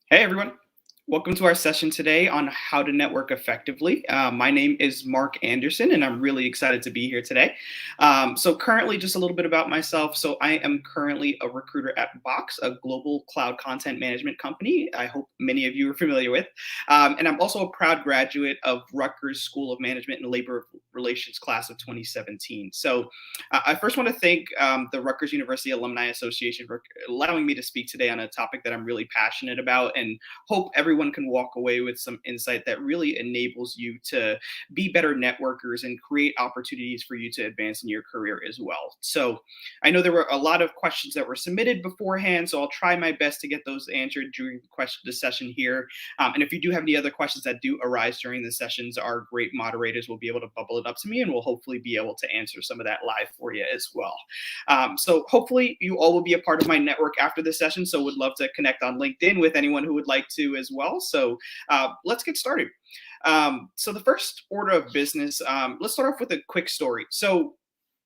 Hey everyone, welcome to our session today on how to network effectively. My name is Mark Anderson, and I'm really excited to be here today. Currently, just a little bit about myself. So, I am currently a recruiter at Box, a global cloud content management company. I hope many of you are familiar with. And I'm also a proud graduate of Rutgers School of Management and Labor Relations class of 2017. I first want to thank the Rutgers University Alumni Association for allowing me to speak today on a topic that I'm really passionate about and hope everyone can walk away with some insight that really enables you to be better networkers and create opportunities for you to advance in your career as well. So, I know there were a lot of questions that were submitted beforehand, so I'll try my best to get those answered during the session here. And if you do have any other questions that do arise during the sessions, our great moderators will be able to bubble it up to me and we'll hopefully be able to answer some of that live for you as well. Hopefully you all will be a part of my network after this session. So would love to connect on LinkedIn with anyone who would like to as well. Let's get started. So the first order of business, let's start off with a quick story.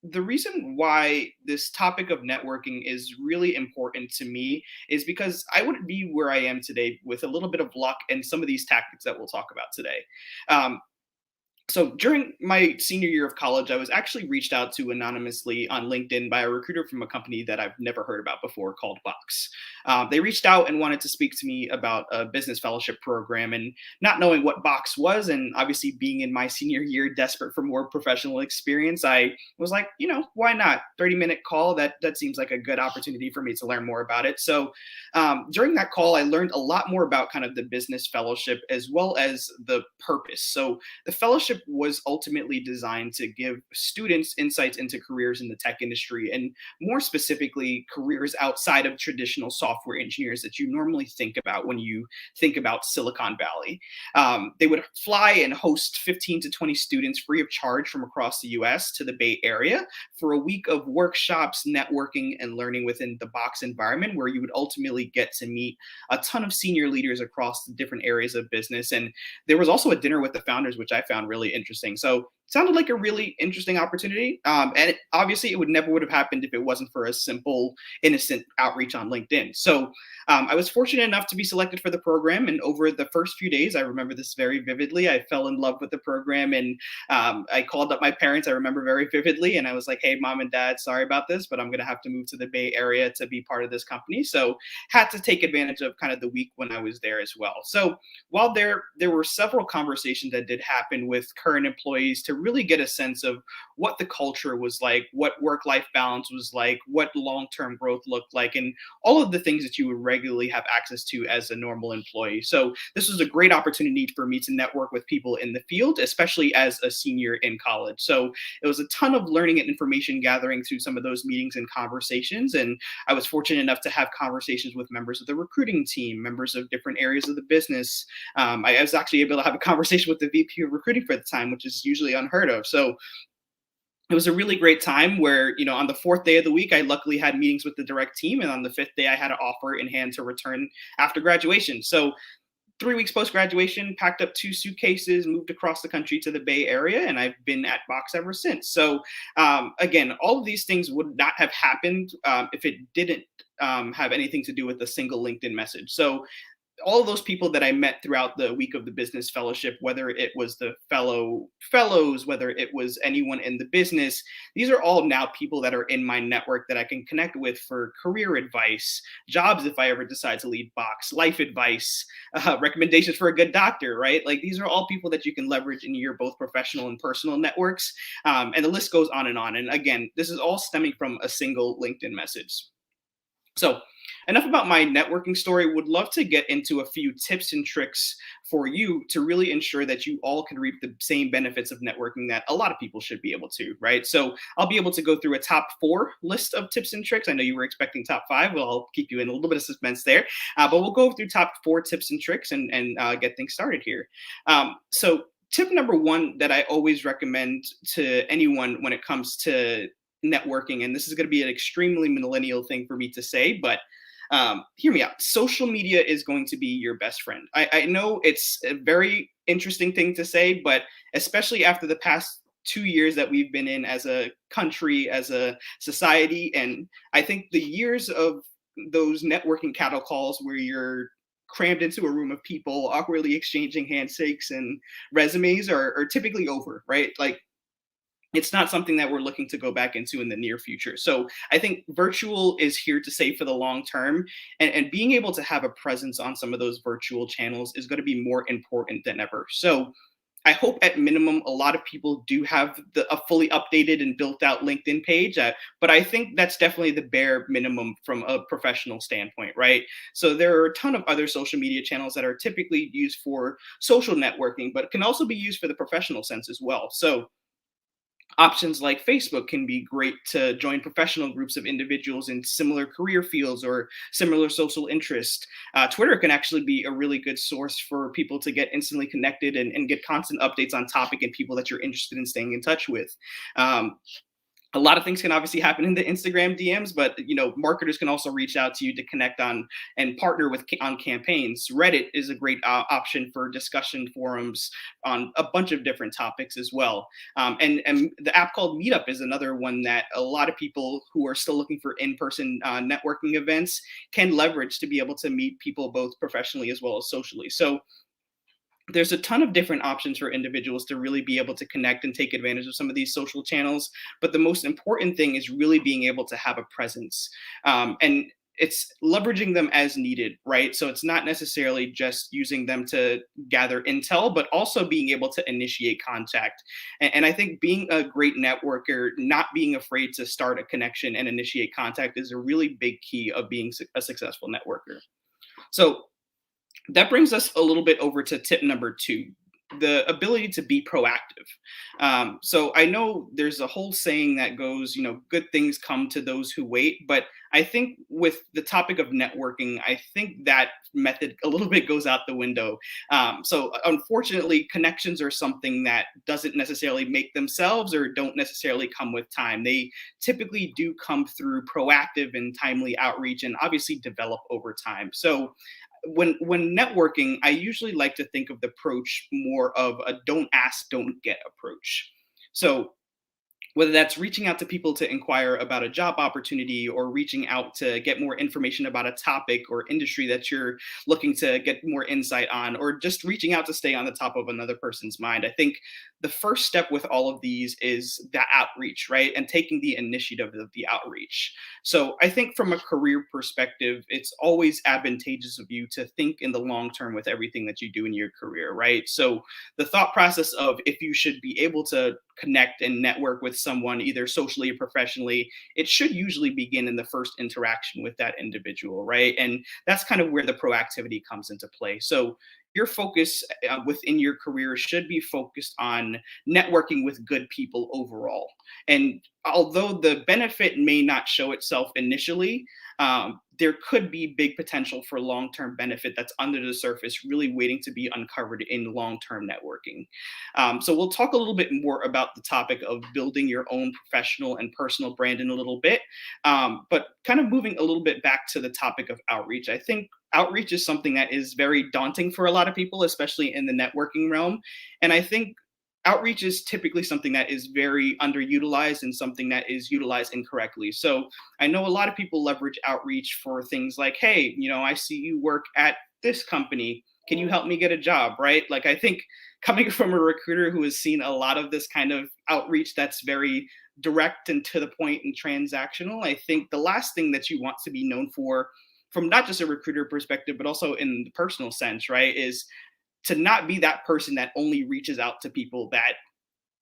The reason why this topic of networking is really important to me is because I wouldn't be where I am today with a little bit of luck and some of these tactics that we'll talk about today. Um, During my senior year of college, I was actually reached out to anonymously on LinkedIn by a recruiter from a company that I've never heard about before called Box. They reached out and wanted to speak to me about a business fellowship program, and not knowing what Box was, and obviously being in my senior year, desperate for more professional experience, I was like, why not? 30-minute call. That seems like a good opportunity for me to learn more about it. During that call, I learned a lot more about kind of the business fellowship as well as the purpose. The fellowship was ultimately designed to give students insights into careers in the tech industry and more specifically careers outside of traditional software engineers that you normally think about when you think about Silicon Valley. They would fly and host 15 to 20 students free of charge from across the US to the Bay Area for a week of workshops, networking, and learning within the Box environment, where you would ultimately get to meet a ton of senior leaders across the different areas of business. And there was also a dinner with the founders, which I found really interesting. So it sounded like a really interesting opportunity. Obviously, it would have happened if it wasn't for a simple, innocent outreach on LinkedIn. I was fortunate enough to be selected for the program. And over the first few days, I remember this very vividly. I fell in love with the program, and I called up my parents. I remember very vividly. And I was like, hey, mom and dad, sorry about this, but I'm going to have to move to the Bay Area to be part of this company. So had to take advantage of kind of the week when I was there as well. So while there were several conversations that did happen with current employees to really get a sense of what the culture was like, what work-life balance was like, what long-term growth looked like, and all of the things that you would regularly have access to as a normal employee. So this was a great opportunity for me to network with people in the field, especially as a senior in college. So it was a ton of learning and information gathering through some of those meetings and conversations. And I was fortunate enough to have conversations with members of the recruiting team, members of different areas of the business. I was actually able to have a conversation with the VP of recruiting for the time, which is usually unheard of. So it was a really great time where, on the fourth day of the week, I luckily had meetings with the direct team. And on the fifth day, I had an offer in hand to return after graduation. So 3 weeks post graduation, packed up 2 suitcases, moved across the country to the Bay Area, and I've been at Box ever since. Again, all of these things would not have happened if it didn't have anything to do with a single LinkedIn message. So all of those people that I met throughout the week of the business fellowship, whether it was the fellows, whether it was anyone in the business, these are all now people that are in my network that I can connect with for career advice, jobs if I ever decide to leave Box, life advice, recommendations for a good doctor, right? Like these are all people that you can leverage in your both professional and personal networks. And the list goes on and on. And again, this is all stemming from a single LinkedIn message. So, enough about my networking story. Would love to get into a few tips and tricks for you to really ensure that you all can reap the same benefits of networking that a lot of people should be able to, right? So, I'll be able to go through a top 4 list of tips and tricks. I know you were expecting top 5. Well, I'll keep you in a little bit of suspense there. But we'll go through top 4 tips and tricks and get things started here. Tip number 1 that I always recommend to anyone when it comes to networking, and this is going to be an extremely millennial thing for me to say, but hear me out. Social media is going to be your best friend. I know it's a very interesting thing to say, but especially after the past 2 years that we've been in as a country, as a society, and I think the years of those networking cattle calls where you're crammed into a room of people awkwardly exchanging handshakes and resumes are typically over, right? Like it's not something that we're looking to go back into in the near future. So I think virtual is here to stay for the long term, and being able to have a presence on some of those virtual channels is going to be more important than ever. So I hope at minimum a lot of people do have a fully updated and built out LinkedIn page. But I think that's definitely the bare minimum from a professional standpoint, right? So there are a ton of other social media channels that are typically used for social networking, but can also be used for the professional sense as well. So options like Facebook can be great to join professional groups of individuals in similar career fields or similar social interests. Twitter can actually be a really good source for people to get instantly connected and get constant updates on topic and people that you're interested in staying in touch with. Um, a lot of things can obviously happen in the Instagram DMs, but marketers can also reach out to you to connect on and partner with on campaigns. Reddit is a great option for discussion forums on a bunch of different topics as well. And the app called Meetup is another one that a lot of people who are still looking for in-person networking events can leverage to be able to meet people both professionally as well as socially. So there's a ton of different options for individuals to really be able to connect and take advantage of some of these social channels. But the most important thing is really being able to have a presence. And it's leveraging them as needed, right? So it's not necessarily just using them to gather intel, but also being able to initiate contact. And I think being a great networker, not being afraid to start a connection and initiate contact is a really big key of being a successful networker. So that brings us a little bit over to tip number two, the ability to be proactive. So I know there's a whole saying that goes, good things come to those who wait. But I think with the topic of networking, I think that method a little bit goes out the window. So unfortunately, connections are something that doesn't necessarily make themselves or don't necessarily come with time. They typically do come through proactive and timely outreach and obviously develop over time. So when networking, I usually like to think of the approach more of a don't ask, don't get approach. So whether that's reaching out to people to inquire about a job opportunity or reaching out to get more information about a topic or industry that you're looking to get more insight on, or just reaching out to stay on the top of another person's mind. I think the first step with all of these is that outreach, right? And taking the initiative of the outreach. So I think from a career perspective, it's always advantageous of you to think in the long term with everything that you do in your career, right? So the thought process of if you should be able to connect and network with someone either socially or professionally, it should usually begin in the first interaction with that individual, right? And that's kind of where the proactivity comes into play. So your focus within your career should be focused on networking with good people overall. And although the benefit may not show itself initially, there could be big potential for long-term benefit that's under the surface, really waiting to be uncovered in long-term networking. So we'll talk a little bit more about the topic of building your own professional and personal brand in a little bit. But kind of moving a little bit back to the topic of outreach, I think outreach is something that is very daunting for a lot of people, especially in the networking realm. And I think outreach is typically something that is very underutilized and something that is utilized incorrectly. So I know a lot of people leverage outreach for things like, hey, I see you work at this company. Can you help me get a job? Right? Like, I think coming from a recruiter who has seen a lot of this kind of outreach that's very direct and to the point and transactional, I think the last thing that you want to be known for, from not just a recruiter perspective, but also in the personal sense, right, is to not be that person that only reaches out to people that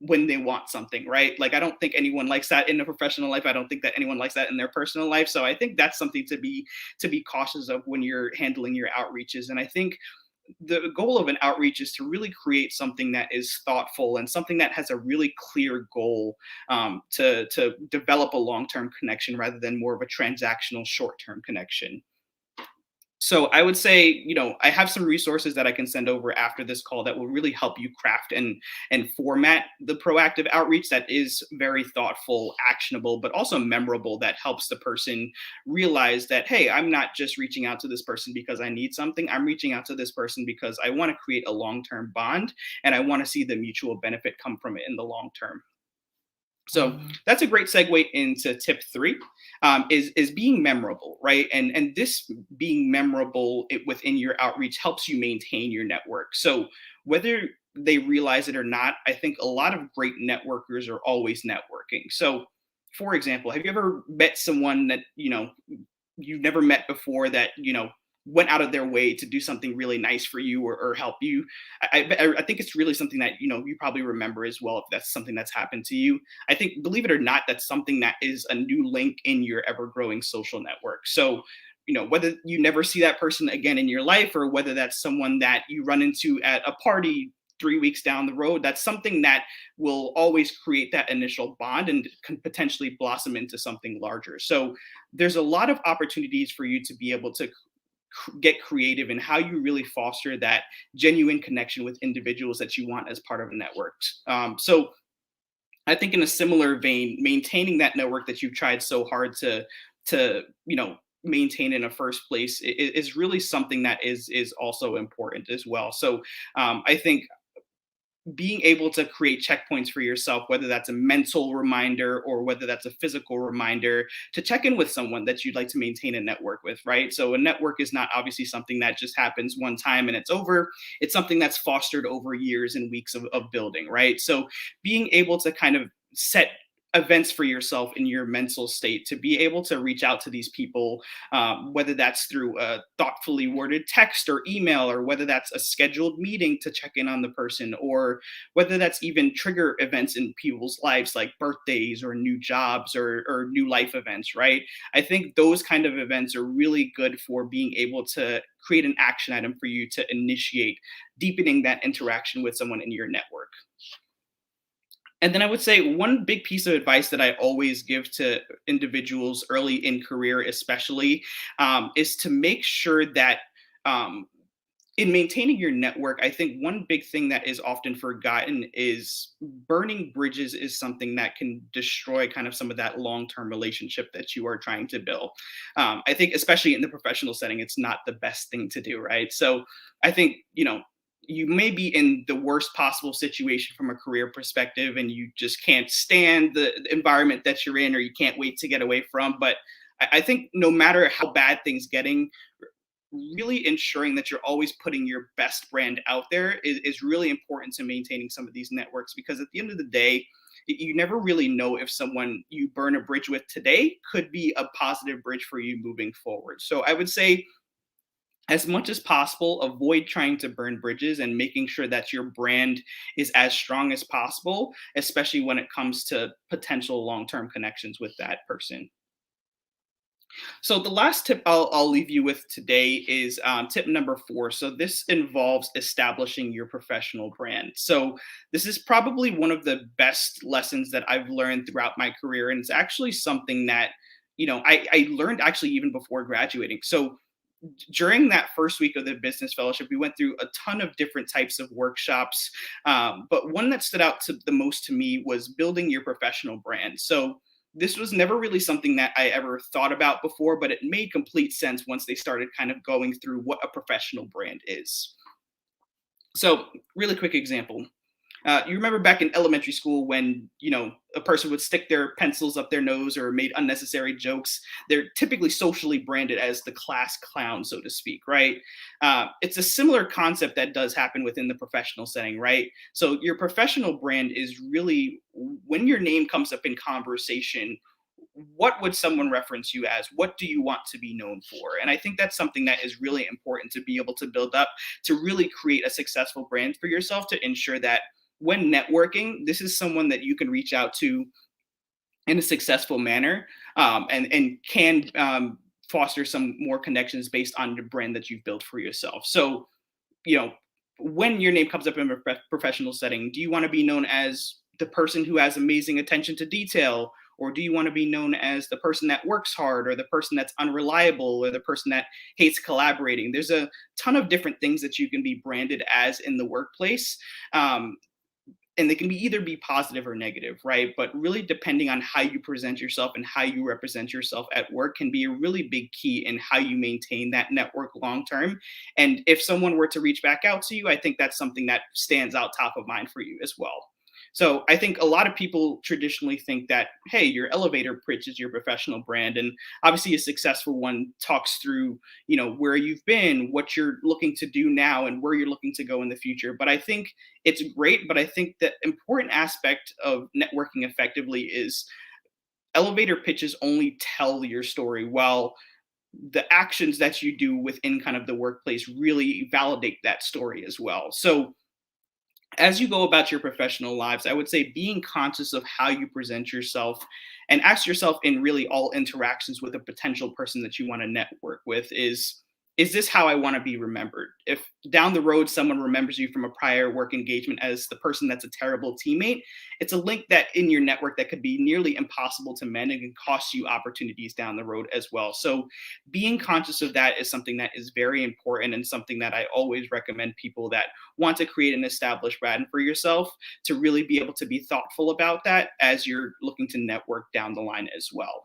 when they want something, right? Like, I don't think anyone likes that in a professional life. I don't think that anyone likes that in their personal life. So I think that's something to be cautious of when you're handling your outreaches. And I think the goal of an outreach is to really create something that is thoughtful and something that has a really clear goal, to develop a long-term connection rather than more of a transactional short-term connection. So I would say, I have some resources that I can send over after this call that will really help you craft and format the proactive outreach that is very thoughtful, actionable, but also memorable, that helps the person realize that, hey, I'm not just reaching out to this person because I need something. I'm reaching out to this person because I want to create a long-term bond and I want to see the mutual benefit come from it in the long term. So that's a great segue into tip three, is being memorable, right? And this being memorable within your outreach helps you maintain your network. So whether they realize it or not, I think a lot of great networkers are always networking. So, for example, have you ever met someone that you've never met before that went out of their way to do something really nice for you or help you? I think it's really something that you probably remember as well, if that's something that's happened to you. I think, believe it or not, that's something that is a new link in your ever growing social network. So whether you never see that person again in your life, or whether that's someone that you run into at a party 3 weeks down the road, that's something that will always create that initial bond and can potentially blossom into something larger. So there's a lot of opportunities for you to be able to get creative in how you really foster that genuine connection with individuals that you want as part of a network. So I think, in a similar vein, maintaining that network that you've tried so hard to maintain in a first place is really something that is also important as well. So I think being able to create checkpoints for yourself, whether that's a mental reminder or whether that's a physical reminder, to check in with someone that you'd like to maintain a network with, right? So a network is not obviously something that just happens one time and it's over. It's something that's fostered over years and weeks of building, right? So being able to kind of set events for yourself in your mental state to be able to reach out to these people, whether that's through a thoughtfully worded text or email, or whether that's a scheduled meeting to check in on the person, or whether that's even trigger events in people's lives like birthdays or new jobs or new life events, right? I think those kind of events are really good for being able to create an action item for you to initiate deepening that interaction with someone in your network. And then I would say one big piece of advice that I always give to individuals early in career, especially, is to make sure that, um, in maintaining your network, I think one big thing that is often forgotten is burning bridges is something that can destroy kind of some of that long-term relationship that you are trying to build. I think, especially in the professional setting, it's not the best thing to do, right? So I think, you may be in the worst possible situation from a career perspective and you just can't stand the environment that you're in, or you can't wait to get away from. But I think no matter how bad things getting, really ensuring that you're always putting your best brand out there is really important to maintaining some of these networks, because at the end of the day, you never really know if someone you burn a bridge with today could be a positive bridge for you moving forward. So I would say, as much as possible, avoid trying to burn bridges and making sure that your brand is as strong as possible, especially when it comes to potential long-term connections with that person. So the last tip I'll leave you with today is tip number four. So this involves establishing your professional brand. So this is probably one of the best lessons that I've learned throughout my career, and it's actually something that I learned actually even before graduating. So during that first week of the business fellowship, we went through a ton of different types of workshops. But one that stood out the most to me was building your professional brand. So this was never really something that I ever thought about before, but it made complete sense once they started kind of going through what a professional brand is. So, really quick example. You remember back in elementary school when a person would stick their pencils up their nose or made unnecessary jokes. They're typically socially branded as the class clown, so to speak, right? It's a similar concept that does happen within the professional setting, right? So your professional brand is really when your name comes up in conversation. What would someone reference you as? What do you want to be known for? And I think that's something that is really important to be able to build up, to really create a successful brand for yourself, to ensure that when networking, this is someone that you can reach out to in a successful manner, and can foster some more connections based on the brand that you've built for yourself. So, you know, when your name comes up in a professional setting, do you want to be known as the person who has amazing attention to detail? Or do you want to be known as the person that works hard, or the person that's unreliable, or the person that hates collaborating? There's a ton of different things that you can be branded as in the workplace. And they can either be positive or negative, right? But really, depending on how you present yourself and how you represent yourself at work, can be a really big key in how you maintain that network long term. And if someone were to reach back out to you, I think that's something that stands out top of mind for you as well. So I think a lot of people traditionally think that, hey, your elevator pitch is your professional brand. And obviously a successful one talks through, where you've been, what you're looking to do now, and where you're looking to go in the future. But I think it's great. But I think the important aspect of networking effectively is elevator pitches only tell your story, while the actions that you do within kind of the workplace really validate that story as well. So as you go about your professional lives, I would say being conscious of how you present yourself, and ask yourself in really all interactions with a potential person that you want to network with is this how I want to be remembered? If down the road someone remembers you from a prior work engagement as the person that's a terrible teammate, it's a link that in your network that could be nearly impossible to mend and can cost you opportunities down the road as well. So being conscious of that is something that is very important, and something that I always recommend people that want to create an established brand for yourself to really be able to be thoughtful about that as you're looking to network down the line as well.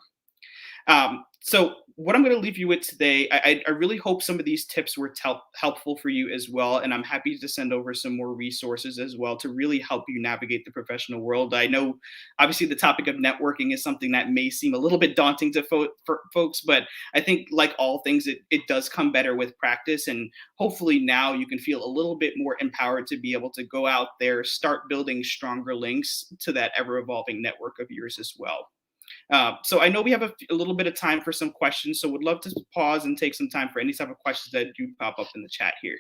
So what I'm going to leave you with today, I really hope some of these tips were helpful for you as well. And I'm happy to send over some more resources as well to really help you navigate the professional world. I know obviously the topic of networking is something that may seem a little bit daunting to for folks, but I think like all things, it does come better with practice. And hopefully now you can feel a little bit more empowered to be able to go out there, start building stronger links to that ever evolving network of yours as well. So I know we have a little bit of time for some questions, so would love to pause and take some time for any type of questions that do pop up in the chat here.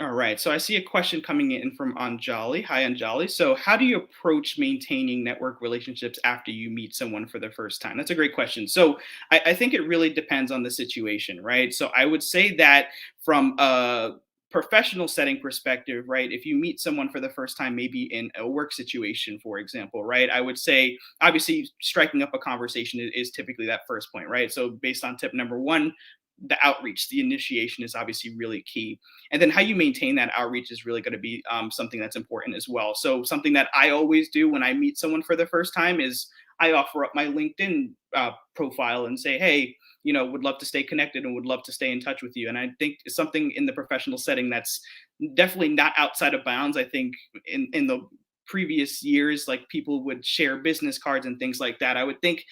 All right, so I see a question coming in from Anjali. Hi, Anjali. So, how do you approach maintaining network relationships after you meet someone for the first time? That's a great question. So, I think it really depends on the situation, right? So, I would say that from a professional setting perspective, right? If you meet someone for the first time, maybe in a work situation, for example, right? I would say obviously striking up a conversation is typically that first point, right? So, based on tip number one, the outreach, the initiation is obviously really key, and then how you maintain that outreach is really going to be something that's important as well. So something that I always do when I meet someone for the first time is I offer up my LinkedIn profile and say, hey, would love to stay connected and would love to stay in touch with you. And I think it's something in the professional setting that's definitely not outside of bounds. I think in the previous years, like people would share business cards and things like that. I would think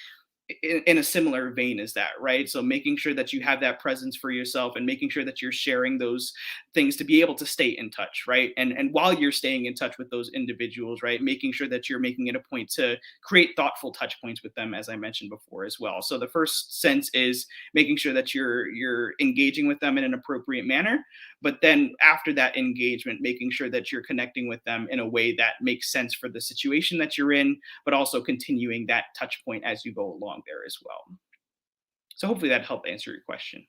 in a similar vein as that, right? So making sure that you have that presence for yourself and making sure that you're sharing those things to be able to stay in touch, right? And while you're staying in touch with those individuals, right, making sure that you're making it a point to create thoughtful touch points with them, as I mentioned before as well. So the first sense is making sure that you're engaging with them in an appropriate manner, but then after that engagement, making sure that you're connecting with them in a way that makes sense for the situation that you're in, but also continuing that touch point as you go along there as well. So hopefully that helped answer your question.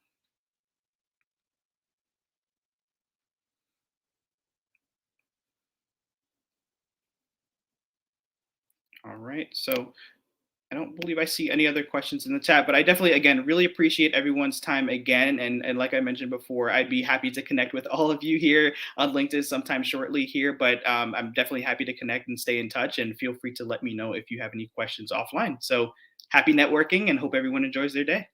All right. So I don't believe I see any other questions in the chat, but I definitely, again, really appreciate everyone's time again. And like I mentioned before, I'd be happy to connect with all of you here on LinkedIn sometime shortly here, but I'm definitely happy to connect and stay in touch, and feel free to let me know if you have any questions offline. So happy networking and hope everyone enjoys their day.